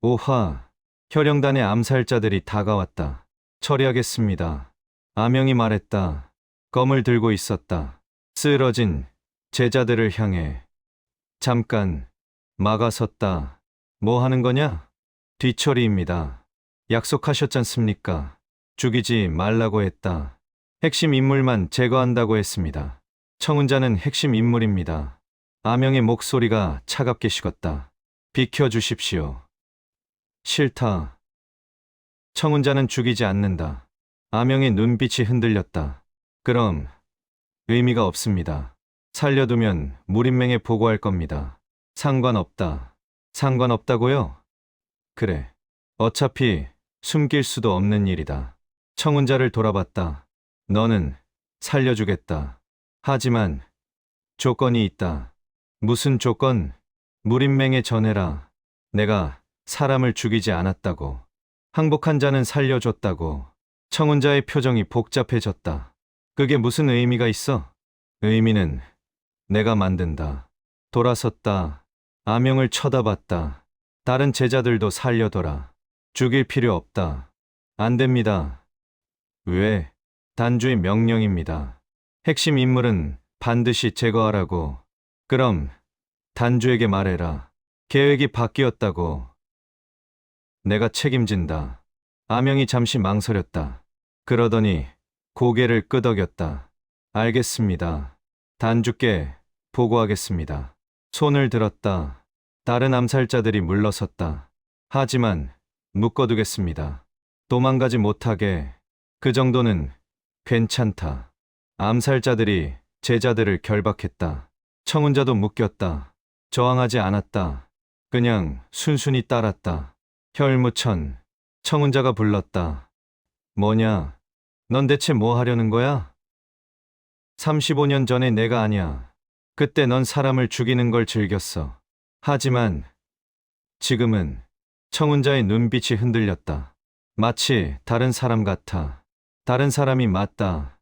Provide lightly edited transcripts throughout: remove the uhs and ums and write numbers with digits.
오하, 혈영단의 암살자들이 다가왔다. 처리하겠습니다. 아명이 말했다. 검을 들고 있었다. 쓰러진 제자들을 향해. 잠깐, 막아섰다. 뭐 하는 거냐? 뒤처리입니다. 약속하셨잖습니까? 죽이지 말라고 했다. 핵심 인물만 제거한다고 했습니다. 청운자는 핵심 인물입니다. 아명의 목소리가 차갑게 식었다. 비켜주십시오. 싫다. 청운자는 죽이지 않는다. 아명의 눈빛이 흔들렸다. 그럼 의미가 없습니다. 살려두면 무린맹에 보고할 겁니다. 상관없다. 상관없다고요? 그래. 어차피 숨길 수도 없는 일이다. 청운자를 돌아봤다. 너는 살려주겠다. 하지만 조건이 있다. 무슨 조건? 무린맹에 전해라. 내가 사람을 죽이지 않았다고. 항복한 자는 살려줬다고. 청운자의 표정이 복잡해졌다. 그게 무슨 의미가 있어? 의미는 내가 만든다. 돌아섰다. 아명을 쳐다봤다. 다른 제자들도 살려둬라. 죽일 필요 없다. 안 됩니다. 왜? 단주의 명령입니다. 핵심 인물은 반드시 제거하라고. 그럼 단주에게 말해라. 계획이 바뀌었다고. 내가 책임진다. 아명이 잠시 망설였다. 그러더니 고개를 끄덕였다. 알겠습니다. 단주께 보고하겠습니다. 손을 들었다. 다른 암살자들이 물러섰다. 하지만 묶어두겠습니다. 도망가지 못하게. 그 정도는 괜찮다. 암살자들이 제자들을 결박했다. 청운자도 묶였다. 저항하지 않았다. 그냥 순순히 따랐다. 혈무천, 청운자가 불렀다. 뭐냐? 넌 대체 뭐 하려는 거야? 35년 전에 내가 아냐. 그때 넌 사람을 죽이는 걸 즐겼어. 하지만 지금은. 청운자의 눈빛이 흔들렸다. 마치 다른 사람 같아. 다른 사람이 맞다.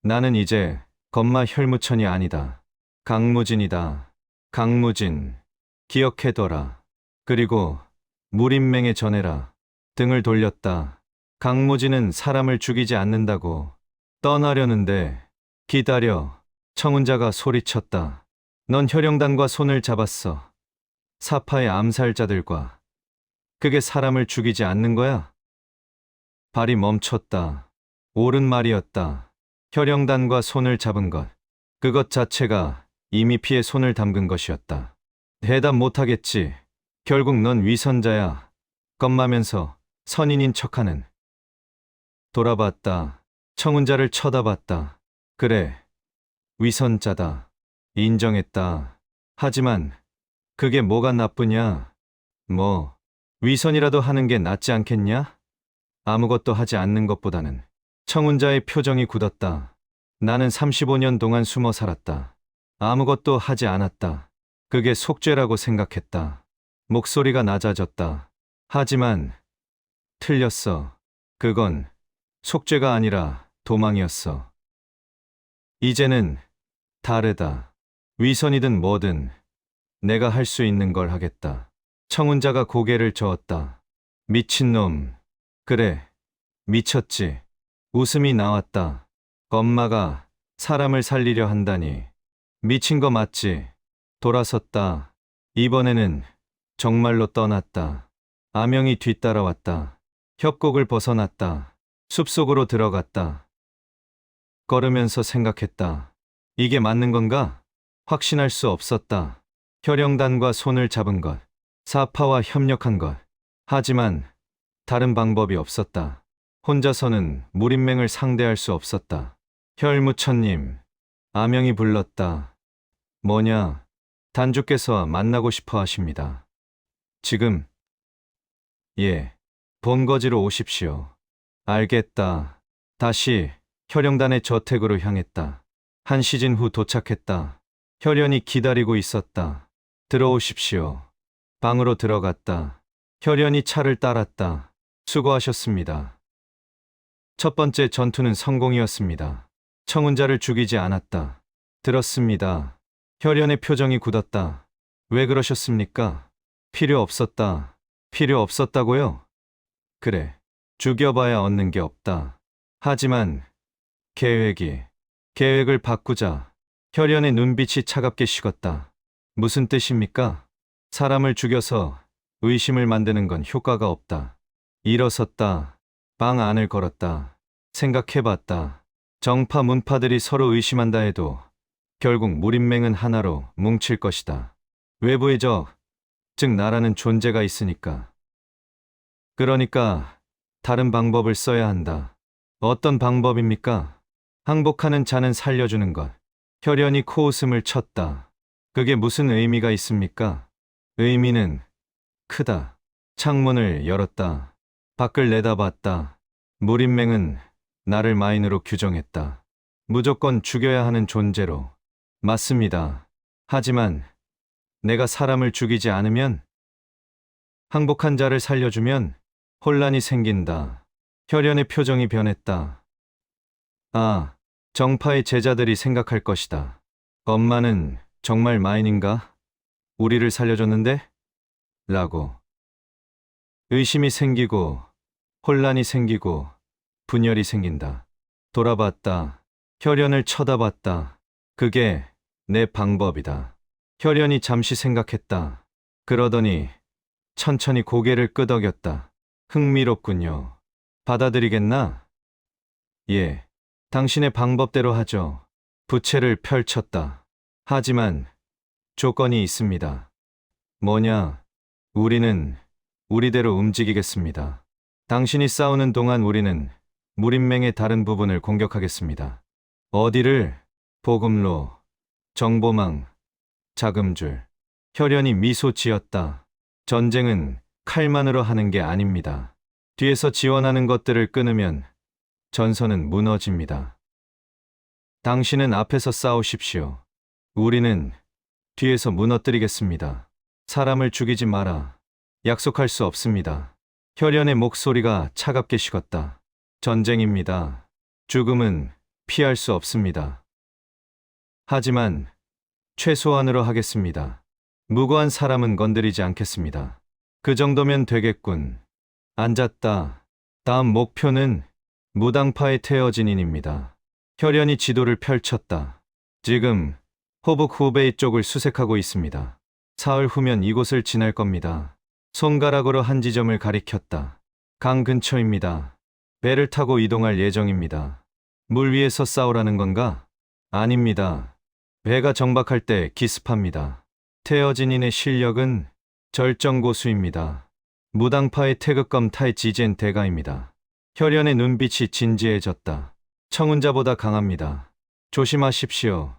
나는 이제 건마 혈무천이 아니다. 강무진이다. 강무진. 기억해둬라. 그리고 무린맹에 전해라. 등을 돌렸다. 강무진은 사람을 죽이지 않는다고. 떠나려는데. 기다려. 청운자가 소리쳤다. 넌 혈영단과 손을 잡았어. 사파의 암살자들과. 그게 사람을 죽이지 않는 거야? 발이 멈췄다. 옳은 말이었다. 혈영단과 손을 잡은 것. 그것 자체가 이미 피에 손을 담근 것이었다. 대답 못하겠지. 결국 넌 위선자야. 겁마면서 선인인 척하는. 돌아봤다. 청운자를 쳐다봤다. 그래. 위선자다. 인정했다. 하지만 그게 뭐가 나쁘냐? 뭐 위선이라도 하는 게 낫지 않겠냐? 아무것도 하지 않는 것보다는. 청운자의 표정이 굳었다. 나는 35년 동안 숨어 살았다. 아무것도 하지 않았다. 그게 속죄라고 생각했다. 목소리가 낮아졌다. 하지만 틀렸어. 그건 속죄가 아니라 도망이었어. 이제는 다르다. 위선이든 뭐든 내가 할 수 있는 걸 하겠다. 청운자가 고개를 저었다. 미친놈. 그래, 미쳤지. 웃음이 나왔다. 엄마가 사람을 살리려 한다니. 미친 거 맞지? 돌아섰다. 이번에는 정말로 떠났다. 아명이 뒤따라왔다. 협곡을 벗어났다. 숲속으로 들어갔다. 걸으면서 생각했다. 이게 맞는 건가? 확신할 수 없었다. 혈영단과 손을 잡은 것. 사파와 협력한 것. 하지만 다른 방법이 없었다. 혼자서는 무린맹을 상대할 수 없었다. 혈무천님, 아명이 불렀다. 뭐냐? 단주께서 만나고 싶어 하십니다. 지금? 예, 본거지로 오십시오. 알겠다. 다시 혈영단의 저택으로 향했다. 한 시즌 후 도착했다. 혈연이 기다리고 있었다. 들어오십시오. 방으로 들어갔다. 혈연이 차를 따랐다. 수고하셨습니다. 첫 번째 전투는 성공이었습니다. 청운자를 죽이지 않았다. 들었습니다. 혈연의 표정이 굳었다. 왜 그러셨습니까? 필요 없었다. 필요 없었다고요? 그래. 죽여봐야 얻는 게 없다. 하지만 계획을 바꾸자. 혈연의 눈빛이 차갑게 식었다. 무슨 뜻입니까? 사람을 죽여서 의심을 만드는 건 효과가 없다. 일어섰다. 방 안을 걸었다. 생각해봤다. 정파 문파들이 서로 의심한다 해도 결국 무린맹은 하나로 뭉칠 것이다. 외부의 적, 즉 나라는 존재가 있으니까. 그러니까 다른 방법을 써야 한다. 어떤 방법입니까? 항복하는 자는 살려주는 것. 혈연이 코웃음을 쳤다. 그게 무슨 의미가 있습니까? 의미는 크다. 창문을 열었다. 밖을 내다봤다. 무린맹은 나를 마인으로 규정했다. 무조건 죽여야 하는 존재로. 맞습니다. 하지만 내가 사람을 죽이지 않으면, 항복한 자를 살려주면 혼란이 생긴다. 혈연의 표정이 변했다. 아, 정파의 제자들이 생각할 것이다. 엄마는 정말 마인인가? 우리를 살려줬는데? 라고. 의심이 생기고, 혼란이 생기고, 분열이 생긴다. 돌아봤다. 혈연을 쳐다봤다. 그게 내 방법이다. 혈연이 잠시 생각했다. 그러더니 천천히 고개를 끄덕였다. 흥미롭군요. 받아들이겠나? 예. 당신의 방법대로 하죠. 부채를 펼쳤다. 하지만 조건이 있습니다. 뭐냐? 우리는 우리대로 움직이겠습니다. 당신이 싸우는 동안 우리는 무린맹의 다른 부분을 공격하겠습니다. 어디를? 보급로, 정보망, 자금줄. 혈연이 미소 지었다. 전쟁은 칼만으로 하는 게 아닙니다. 뒤에서 지원하는 것들을 끊으면 전선은 무너집니다. 당신은 앞에서 싸우십시오. 우리는 뒤에서 무너뜨리겠습니다. 사람을 죽이지 마라. 약속할 수 없습니다. 혈연의 목소리가 차갑게 식었다. 전쟁입니다. 죽음은 피할 수 없습니다. 하지만 최소한으로 하겠습니다. 무고한 사람은 건드리지 않겠습니다. 그 정도면 되겠군. 앉았다. 다음 목표는 무당파의 태어진인입니다. 혈연이 지도를 펼쳤다. 지금 호북 후베이 쪽을 수색하고 있습니다. 사흘 후면 이곳을 지날 겁니다. 손가락으로 한 지점을 가리켰다. 강 근처입니다. 배를 타고 이동할 예정입니다. 물 위에서 싸우라는 건가? 아닙니다. 배가 정박할 때 기습합니다. 태어진인의 실력은 절정고수입니다. 무당파의 태극검 타이 지젠 대가입니다. 혈연의 눈빛이 진지해졌다. 청운자보다 강합니다. 조심하십시오.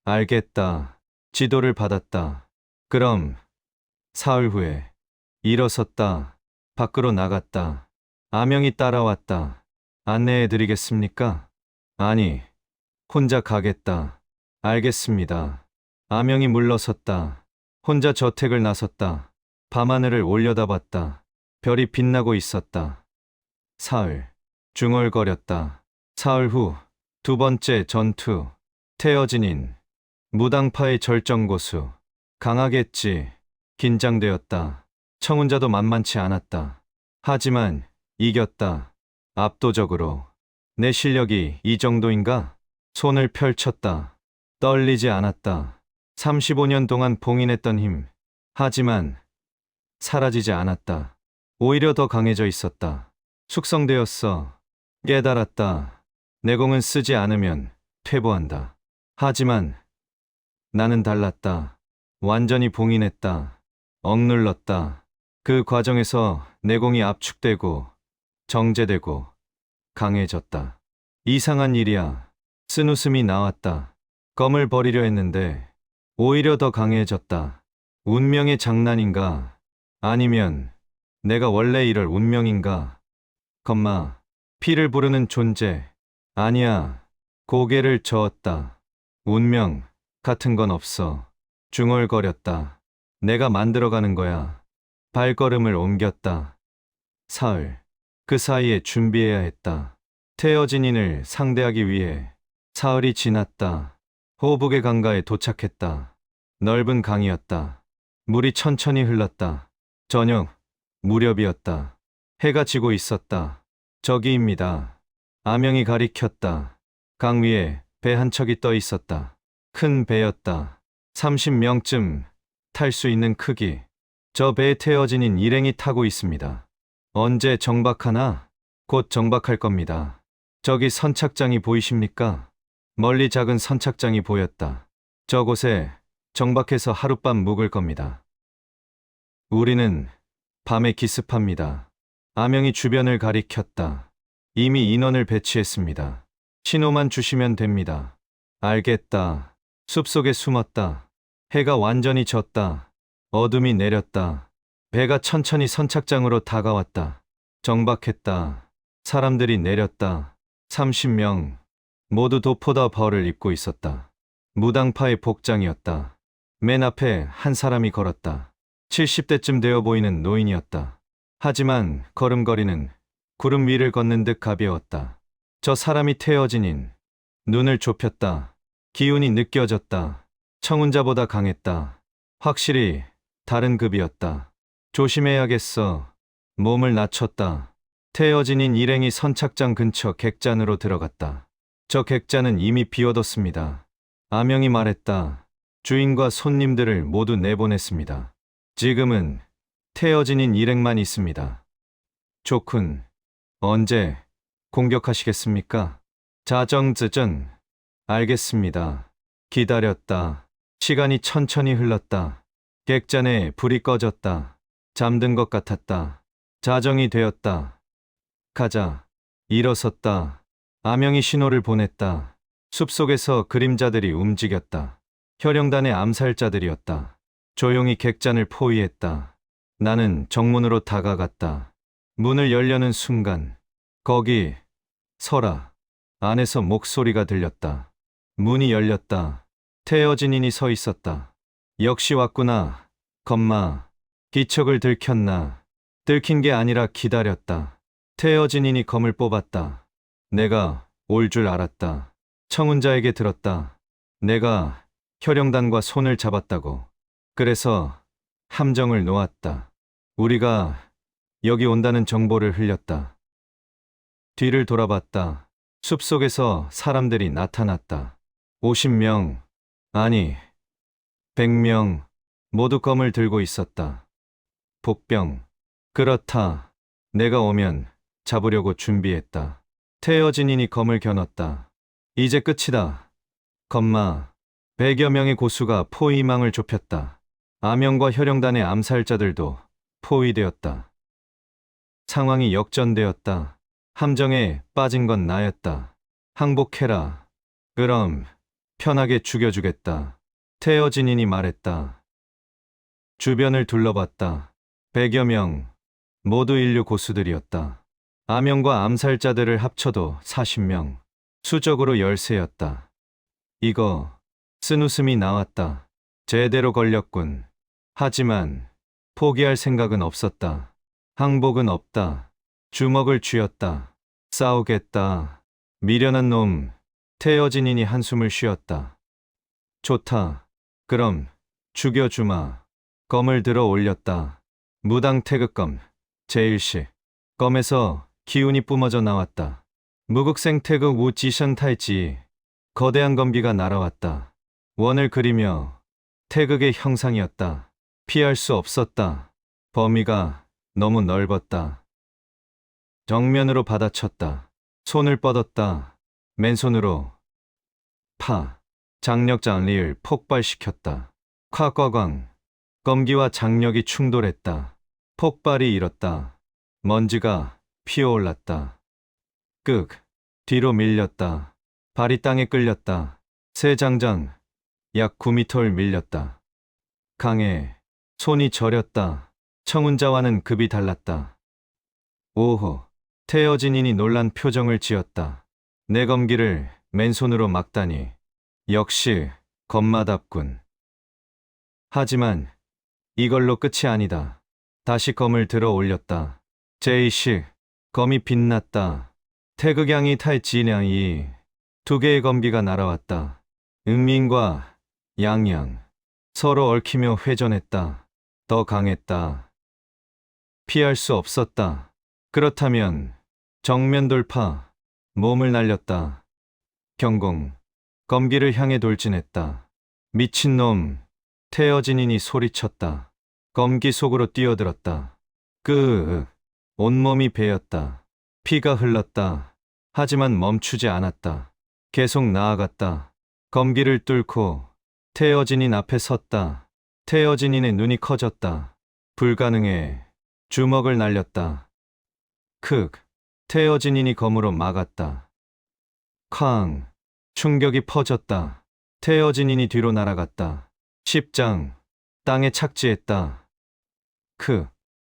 알겠다. 지도를 받았다. 그럼 사흘 후에. 일어섰다. 밖으로 나갔다. 아명이 따라왔다. 안내해 드리겠습니까? 아니, 혼자 가겠다. 알겠습니다. 아명이 물러섰다. 혼자 저택을 나섰다. 밤하늘을 올려다봤다. 별이 빛나고 있었다. 사흘. 중얼거렸다. 사흘 후 두 번째 전투. 태어진인. 무당파의 절정고수. 강하겠지. 긴장되었다. 청운자도 만만치 않았다. 하지만 이겼다. 압도적으로. 내 실력이 이 정도인가? 손을 펼쳤다. 떨리지 않았다. 35년 동안 봉인했던 힘. 하지만 사라지지 않았다. 오히려 더 강해져 있었다. 숙성되었어. 깨달았다. 내공은 쓰지 않으면 퇴보한다. 하지만 나는 달랐다. 완전히 봉인했다. 억눌렀다. 그 과정에서 내공이 압축되고 정제되고 강해졌다. 이상한 일이야. 쓴웃음이 나왔다. 껌을 버리려 했는데 오히려 더 강해졌다. 운명의 장난인가? 아니면 내가 원래 이럴 운명인가? 겁마. 피를 부르는 존재. 아니야. 고개를 저었다. 운명 같은 건 없어. 중얼거렸다. 내가 만들어가는 거야. 발걸음을 옮겼다. 사흘. 그 사이에 준비해야 했다. 태어진인을 상대하기 위해. 사흘이 지났다. 호북의 강가에 도착했다. 넓은 강이었다. 물이 천천히 흘렀다. 저녁. 무렵이었다. 해가 지고 있었다. 저기입니다. 아명이 가리켰다. 강 위에 배 한 척이 떠 있었다. 큰 배였다. 30명쯤 탈 수 있는 크기. 저 배에 태어진인 일행이 타고 있습니다. 언제 정박하나? 곧 정박할 겁니다. 저기 선착장이 보이십니까? 멀리 작은 선착장이 보였다. 저곳에 정박해서 하룻밤 묵을 겁니다. 우리는 밤에 기습합니다. 아명이 주변을 가리켰다. 이미 인원을 배치했습니다. 신호만 주시면 됩니다. 알겠다. 숲속에 숨었다. 해가 완전히 졌다. 어둠이 내렸다. 배가 천천히 선착장으로 다가왔다. 정박했다. 사람들이 내렸다. 30명. 모두 도포다 벌을 입고 있었다. 무당파의 복장이었다. 맨 앞에 한 사람이 걸었다. 70대쯤 되어 보이는 노인이었다. 하지만 걸음걸이는 구름 위를 걷는 듯 가벼웠다. 저 사람이 태어진인. 눈을 좁혔다. 기운이 느껴졌다. 청운자보다 강했다. 확실히 다른 급이었다. 조심해야겠어. 몸을 낮췄다. 태어진인 일행이 선착장 근처 객잔으로 들어갔다. 저 객잔은 이미 비워뒀습니다. 아명이 말했다. 주인과 손님들을 모두 내보냈습니다. 지금은 태어진인 일행만 있습니다. 좋군. 언제 공격하시겠습니까? 자정즈전. 알겠습니다. 기다렸다. 시간이 천천히 흘렀다. 객잔에 불이 꺼졌다. 잠든 것 같았다. 자정이 되었다. 가자. 일어섰다. 아명이 신호를 보냈다. 숲속에서 그림자들이 움직였다. 혈영단의 암살자들이었다. 조용히 객잔을 포위했다. 나는 정문으로 다가갔다. 문을 열려는 순간 거기 서라. 안에서 목소리가 들렸다. 문이 열렸다. 태어진인이 서 있었다. 역시 왔구나. 겁마. 기척을 들켰나. 들킨 게 아니라 기다렸다. 태어진인이 검을 뽑았다. 내가 올 줄 알았다. 청운자에게 들었다. 내가 혈영단과 손을 잡았다고. 그래서 함정을 놓았다. 우리가 여기 온다는 정보를 흘렸다. 뒤를 돌아봤다. 숲속에서 사람들이 나타났다. 50명, 아니 100명 모두 검을 들고 있었다. 복병. 그렇다. 내가 오면 잡으려고 준비했다. 태어진인이 검을 겨눴다. 이제 끝이다. 겁마. 100여 명의 고수가 포위망을 좁혔다. 아명과 혈영단의 암살자들도 포위되었다. 상황이 역전되었다. 함정에 빠진 건 나였다. 항복해라. 그럼 편하게 죽여주겠다. 태어진인이 말했다. 주변을 둘러봤다. 100여 명, 모두 인류 고수들이었다. 아명과 암살자들을 합쳐도 40명, 수적으로 열세였다. 이거 쓴웃음이 나왔다. 제대로 걸렸군. 하지만 포기할 생각은 없었다. 항복은 없다. 주먹을 쥐었다. 싸우겠다. 미련한 놈. 태어진인이 한숨을 쉬었다. 좋다. 그럼 죽여주마. 검을 들어 올렸다. 무당 태극검. 제1식. 검에서 기운이 뿜어져 나왔다. 무극생 태극 우 지션 탈지. 거대한 검기가 날아왔다. 원을 그리며 태극의 형상이었다. 피할 수 없었다. 범위가 너무 넓었다. 정면으로 받아쳤다. 손을 뻗었다. 맨손으로 파. 장력 장리를 폭발시켰다. 콱과광. 검기와 장력이 충돌했다. 폭발이 일었다. 먼지가 피어올랐다. 끄. 뒤로 밀렸다. 발이 땅에 끌렸다. 새 장장. 약 9m를 밀렸다. 강해. 손이 저렸다. 청운자와는 급이 달랐다. 오호. 태어진인이 놀란 표정을 지었다. 내 검기를 맨손으로 막다니. 역시 검마답군. 하지만 이걸로 끝이 아니다. 다시 검을 들어 올렸다. 제2식. 검이 빛났다. 태극양이 탈지량이 2개의 검기가 날아왔다. 응민과 양양. 서로 얽히며 회전했다. 더 강했다. 피할 수 없었다. 그렇다면 정면 돌파, 몸을 날렸다. 경공, 검기를 향해 돌진했다. 미친놈, 태어진인이 소리쳤다. 검기 속으로 뛰어들었다. 온몸이 베었다. 피가 흘렀다. 하지만 멈추지 않았다. 계속 나아갔다. 검기를 뚫고 태어진인 앞에 섰다. 태어진인의 눈이 커졌다. 불가능해. 주먹을 날렸다. 태어진인이 검으로 막았다. 쾅. 충격이 퍼졌다. 태어진인이 뒤로 날아갔다. 십장. 땅에 착지했다.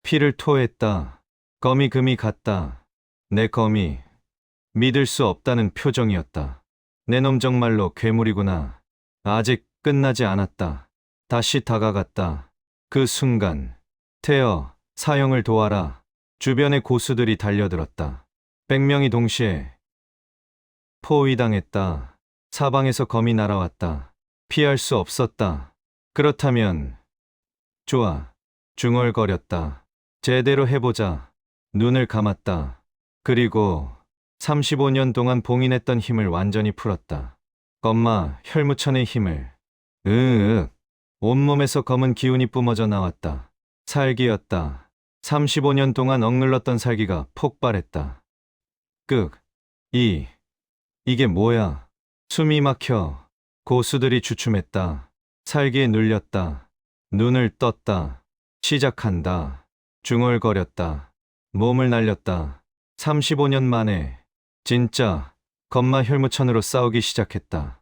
피를 토했다. 검이 금이 갔다. 내 검이 믿을 수 없다는 표정이었다. 내 놈 정말로 괴물이구나. 아직 끝나지 않았다. 다시 다가갔다. 그 순간 태어, 사형을 도와라. 주변의 고수들이 달려들었다. 100명이 동시에 포위당했다. 사방에서 검이 날아왔다. 피할 수 없었다. 그렇다면 좋아. 중얼거렸다. 제대로 해보자. 눈을 감았다. 그리고 35년 동안 봉인했던 힘을 완전히 풀었다. 검마, 혈무천의 힘을. 온몸에서 검은 기운이 뿜어져 나왔다. 살기였다. 35년 동안 억눌렀던 살기가 폭발했다. 이게 뭐야? 숨이 막혀. 고수들이 주춤했다. 살기에 눌렸다. 눈을 떴다. 시작한다. 중얼거렸다. 몸을 날렸다. 35년 만에 진짜 검마 혈무천으로 싸우기 시작했다.